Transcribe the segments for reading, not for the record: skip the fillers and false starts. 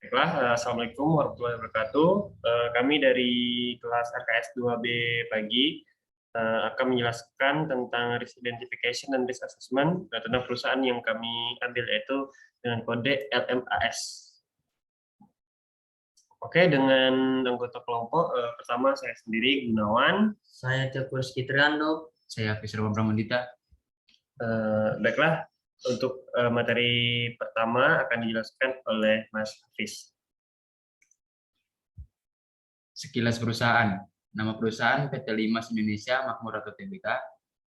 Assalamualaikum warahmatullahi wabarakatuh. Kami dari kelas RKS 2B pagi akan menjelaskan tentang risk identification dan risk assessment tentang perusahaan yang kami ambil, yaitu dengan kode LMAS. Oke, dengan anggota kelompok pertama saya sendiri Gunawan. Saya Teguh Rizky-Triando. Saya Fisher Pramudita. Baiklah, untuk materi pertama akan dijelaskan oleh Mas Hafiz. Sekilas perusahaan. Nama perusahaan PT Limas Indonesia Makmur atau Tbk.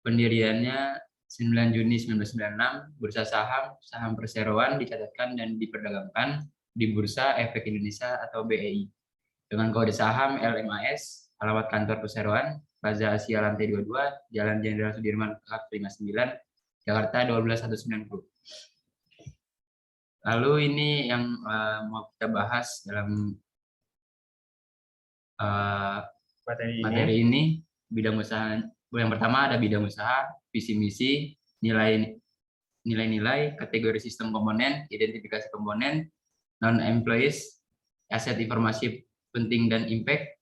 Pendiriannya 9 Juni 1996. Bursa saham perseroan dicatatkan dan diperdagangkan di Bursa Efek Indonesia atau BEI. Dengan kode saham LMAS, alamat kantor perseroan, Plaza Asia lantai 22, Jalan Jenderal Sudirman 59, Jakarta 12190. Lalu ini yang mau kita bahas dalam materi ini, bidang usaha. Yang pertama ada bidang usaha, visi misi, nilai-nilai, kategori sistem komponen, identifikasi komponen, non-employees, aset informasi penting dan impact,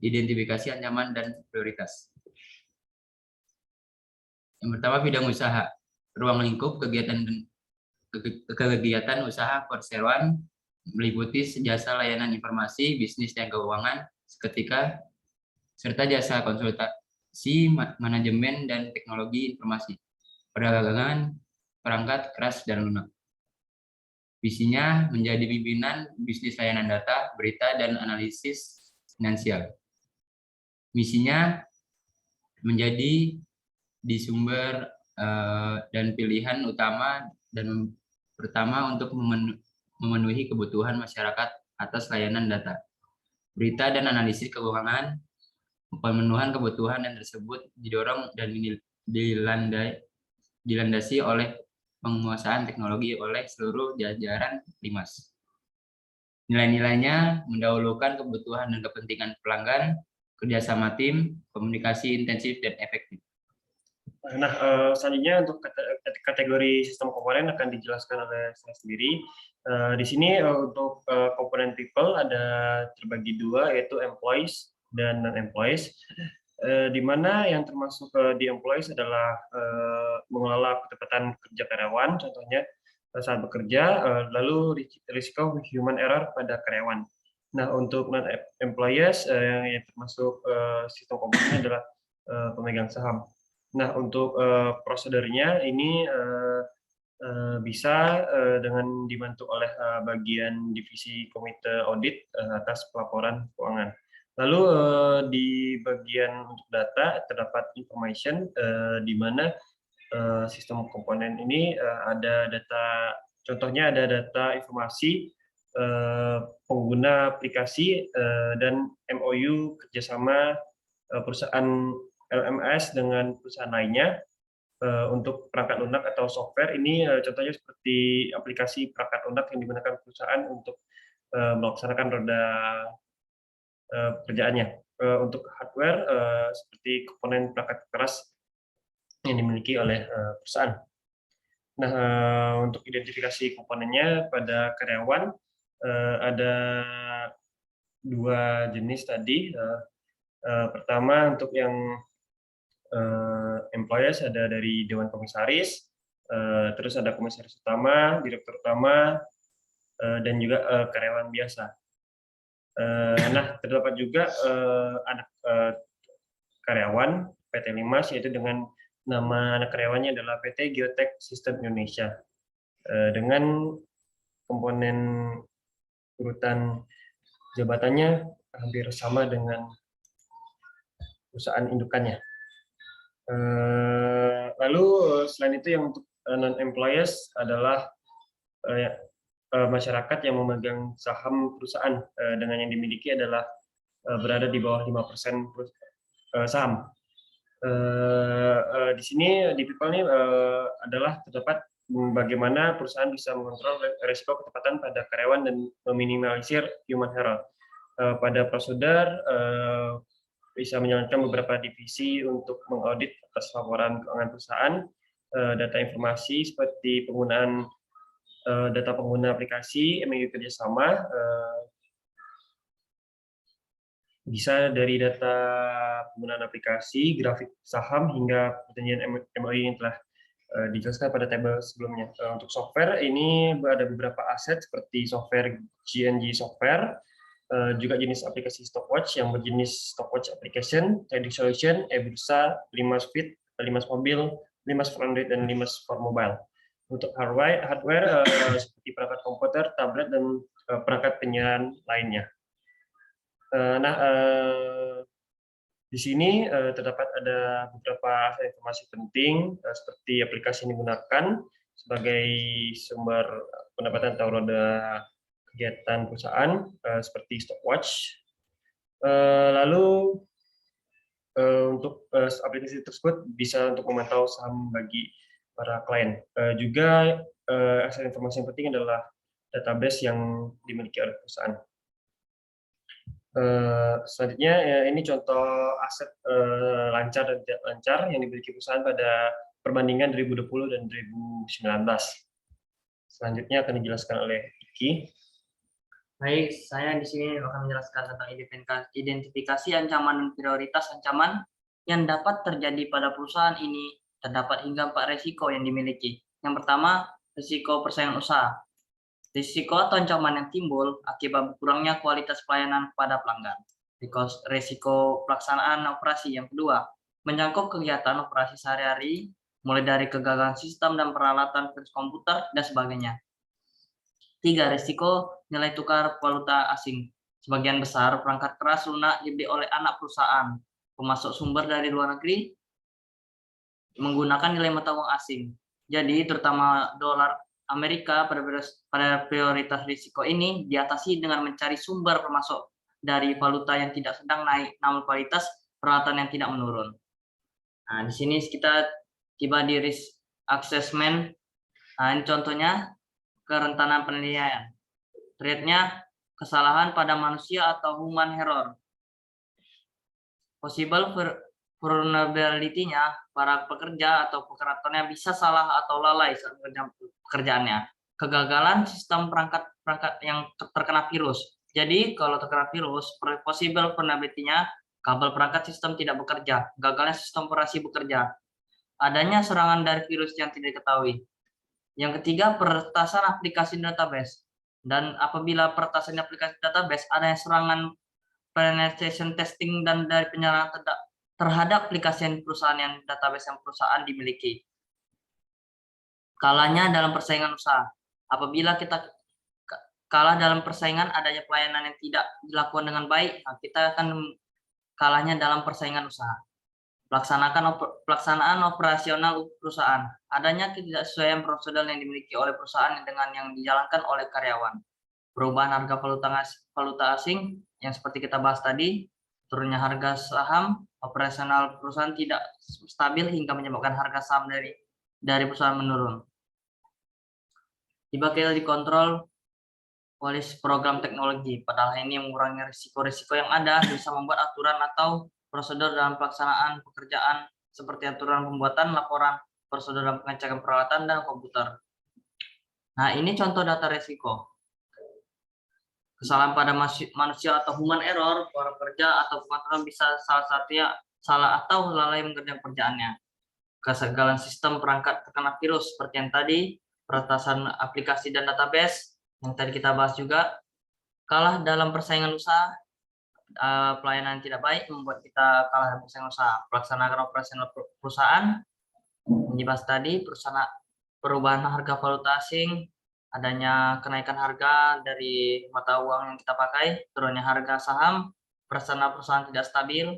identifikasi ancaman dan prioritas. Yang pertama bidang usaha, ruang lingkup kegiatan usaha perseroan meliputi jasa layanan informasi, bisnis dan keuangan seketika, serta jasa konsultasi, manajemen dan teknologi informasi, perdagangan, perangkat keras dan lunak. Visinya menjadi pimpinan bisnis layanan data, berita, dan analisis finansial. Misinya menjadi di sumber dan pilihan utama dan pertama untuk memenuhi kebutuhan masyarakat atas layanan data, berita, dan analisis keuangan. Pemenuhan kebutuhan yang tersebut didorong dan dilandasi oleh penguasaan teknologi oleh seluruh jajaran Limas. Nilai-nilainya mendahulukan kebutuhan dan kepentingan pelanggan, kerjasama tim, komunikasi intensif dan efektif. Nah, selanjutnya untuk kategori sistem komponen akan dijelaskan oleh saya sendiri. Di sini untuk komponen people ada terbagi dua, yaitu employees dan non-employees. Di mana yang termasuk di employees adalah mengelola ketepatan kerja karyawan, contohnya saat bekerja, lalu risiko human error pada karyawan. Nah, untuk non-employees yang termasuk sistem komponen adalah pemegang saham. Nah, untuk prosedurnya ini bisa dengan dibantu oleh bagian divisi komite audit atas pelaporan keuangan. Lalu di bagian untuk data terdapat information di mana sistem komponen ini ada data, contohnya ada data informasi pengguna aplikasi dan MOU kerjasama perusahaan LMS dengan perusahaan lainnya untuk perangkat lunak atau software. Ini contohnya seperti aplikasi perangkat lunak yang digunakan perusahaan untuk melaksanakan roda pekerjaannya. Untuk hardware seperti komponen perangkat keras yang dimiliki oleh perusahaan. Nah, untuk identifikasi komponennya pada karyawan ada dua jenis tadi. Pertama untuk yang employees ada dari Dewan Komisaris, terus ada komisaris utama, direktur utama, dan juga karyawan biasa. Nah, terdapat juga anak karyawan PT Limas, yaitu dengan nama anak karyawannya adalah PT Geotech System Indonesia, dengan komponen urutan jabatannya hampir sama dengan perusahaan indukannya. Lalu selain itu yang untuk non-employees adalah masyarakat yang memegang saham perusahaan dengan yang dimiliki adalah berada di bawah 5% saham. Di sini di people ini adalah terdapat bagaimana perusahaan bisa mengontrol risiko ketepatan pada karyawan dan meminimalisir human error. Pada prosedur bisa menjalankan beberapa divisi untuk mengaudit atas laporan keuangan perusahaan, data informasi seperti penggunaan data pengguna aplikasi, MOU kerjasama, bisa dari data penggunaan aplikasi, grafik saham, hingga perjanjian MOU yang telah dijelaskan pada tabel sebelumnya. Untuk software, ini ada beberapa aset seperti software GNG software, juga jenis aplikasi stopwatch yang berjenis stopwatch application, trading solution, e-bursa, Limas Fit, Limas mobil, Limas for Android, dan Limas for mobile. Untuk hardware seperti perangkat komputer, tablet, dan perangkat penyiaran lainnya. Di sini terdapat ada beberapa informasi penting seperti aplikasi yang digunakan sebagai sumber pendapatan atau roda kegiatan perusahaan seperti stopwatch. Lalu untuk aplikasi tersebut bisa untuk memantau saham bagi para klien. Juga aset informasi yang penting adalah database yang dimiliki oleh perusahaan. Selanjutnya ini contoh aset lancar dan tidak lancar yang dimiliki perusahaan pada perbandingan 2020 dan 2019. Selanjutnya akan dijelaskan oleh Iki. Baik, saya di sini akan menjelaskan tentang identifikasi ancaman dan prioritas ancaman yang dapat terjadi pada perusahaan ini. Terdapat hingga 4 risiko yang dimiliki. Yang pertama, risiko persaingan usaha. Risiko atau ancaman yang timbul akibat berkurangnya kualitas pelayanan kepada pelanggan. Risiko pelaksanaan operasi. Yang kedua, menyangkut kegiatan operasi sehari-hari, mulai dari kegagalan sistem dan peralatan virus komputer, dan sebagainya. 3. Risiko nilai tukar valuta asing. Sebagian besar perangkat keras lunak dibeli oleh anak perusahaan pemasok sumber dari luar negeri menggunakan nilai mata uang asing. Jadi terutama dolar Amerika pada prioritas risiko ini diatasi dengan mencari sumber pemasok dari valuta yang tidak sedang naik, namun kualitas peralatan yang tidak menurun. Nah, di sini kita tiba di risk assessment. Nah, ini contohnya kerentanan penilaian. Rate-nya kesalahan pada manusia atau human error. Possible vulnerability-nya para pekerja atau operatornya bisa salah atau lalai saat pekerjaannya. Kegagalan sistem perangkat yang terkena virus. Jadi kalau terkena virus, possible vulnerability-nya kabel perangkat sistem tidak bekerja. Gagalnya sistem operasi bekerja. Adanya serangan dari virus yang tidak diketahui. Yang ketiga, peretasan aplikasi database. Dan apabila peretasan aplikasi database, ada serangan penetration testing dan dari penyerangan terhadap aplikasi perusahaan yang database yang perusahaan dimiliki. Kalahnya dalam persaingan usaha. Apabila kita kalah dalam persaingan, adanya pelayanan yang tidak dilakukan dengan baik, kita akan kalahnya dalam persaingan usaha. Pelaksanaan operasional perusahaan. Adanya ketidaksesuaian prosedur yang dimiliki oleh perusahaan dengan yang dijalankan oleh karyawan. Perubahan harga valuta asing yang seperti kita bahas tadi, turunnya harga saham, operasional perusahaan tidak stabil hingga menyebabkan harga saham dari perusahaan menurun. Tiba kita dikontrol oleh program teknologi, padahal ini mengurangi risiko-risiko yang ada, bisa membuat aturan atau prosedur dalam pelaksanaan pekerjaan seperti aturan pembuatan laporan, prosedur dalam pengecekan peralatan dan komputer. Nah, ini contoh data risiko. Kesalahan pada manusia atau human error, para pekerja atau pengaturan bisa salah satunya salah atau lalai mengerjakan pekerjaannya. Kegagalan sistem perangkat terkena virus seperti yang tadi, peretasan aplikasi dan database yang tadi kita bahas juga. Kalah dalam persaingan usaha, pelayanan yang tidak baik membuat kita kalah dalam persaingan usaha. Pelaksanaan operasional perusahaan yang dibahas tadi, perubahan harga valuta asing, adanya kenaikan harga dari mata uang yang kita pakai, turunnya harga saham, perusahaan tidak stabil.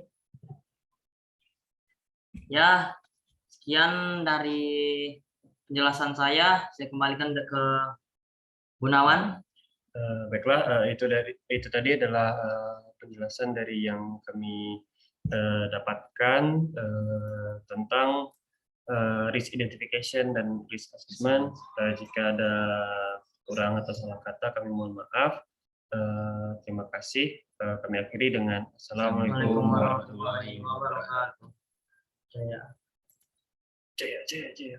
Ya, sekian dari penjelasan saya kembalikan ke Gunawan. Baiklah, itu tadi adalah penjelasan dari yang kami dapatkan tentang risk identification dan risk assessment. Jika ada kurang atau salah kata, kami mohon maaf. Terima kasih. Kami akhiri dengan Assalamualaikum warahmatullahi wabarakatuh. Jaya. Jaya, jaya, jaya.